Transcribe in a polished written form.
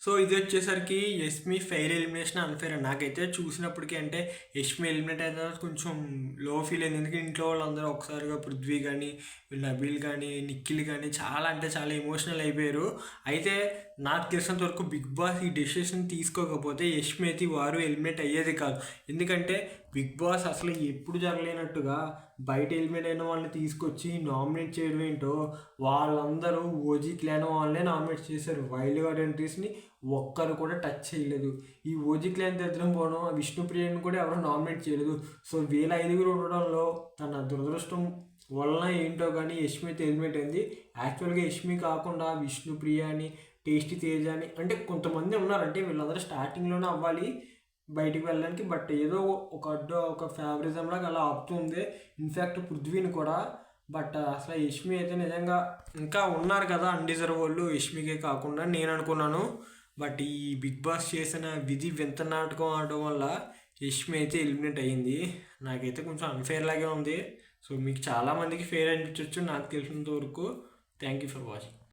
So ఇది వచ్చేసరికి Yashmi fair elimination unfair నాకైతే చూసినప్పటికీ అంటే యష్మి ఎలిమినేట్ అయిన తర్వాత కొంచెం లో ఫీల్ అయింది. ఎందుకంటే ఇంట్లో వాళ్ళందరూ ఒకసారిగా పృథ్వీ కానీ నబీల్ కానీ నిఖిల్ కానీ చాలా అంటే చాలా ఎమోషనల్ అయిపోయారు. అయితే నాకు తెలిసినంత వరకు బిగ్ బాస్ ఈ డెసిషన్ తీసుకోకపోతే యష్మి అయితే వారు ఎలిమినేట్ అయ్యేది కాదు. ఎందుకంటే బిగ్ బాస్ అసలు ఎప్పుడు జరగలేనట్టుగా బయట ఎలిమినేట్ అయిన వాళ్ళని తీసుకొచ్చి నామినేట్ చేయడం ఏంటో, వాళ్ళందరూ ఓజీ క్లాన్ వాళ్ళనే నామినేట్ చేశారు. వైల్డ్ కార్డ్ ఎంట్రీస్ని ఒక్కరు కూడా టచ్ చేయలేదు. ఈ ఓజీ క్లాన్ దగ్గర పోవడం విష్ణుప్రియని కూడా ఎవరు నామినేట్ చేయలేదు. సో వీళ్ళ 5గురు ఉండడంలో తన దురదృష్టం వలన ఏంటో కానీ యష్మి అయితే ఎలిమినేట్ అయింది. యాక్చువల్గా యష్మి కాకుండా విష్ణుప్రియ అని, టేస్టీ తేజ అని అంటే కొంతమంది ఉన్నారంటే వీళ్ళందరూ స్టార్టింగ్లోనే అవ్వాలి బయటికి వెళ్ళడానికి. బట్ ఏదో ఒక ఫేవరిజం లాగా అలా ఆపుతుంది. ఇన్ఫ్యాక్ట్ పృథ్వీని కూడా. బట్ అసలు యష్మి అయితే నిజంగా ఇంకా ఉన్నారు కదా అన్డిజర్వ్ వాళ్ళు యష్మికే కాకుండా నేను అనుకున్నాను. బట్ ఈ బిగ్ బాస్ చేసిన విధి వింత నాటకం ఆడడం వల్ల యష్మి అయితే ఎలిమినేట్ అయ్యింది. నాకైతే కొంచెం అన్ఫేర్ లాగే ఉంది. సో మీకు చాలామందికి ఫేర్ అనిపించవచ్చు నాకు తెలిసినంత వరకు. Thank you for watching.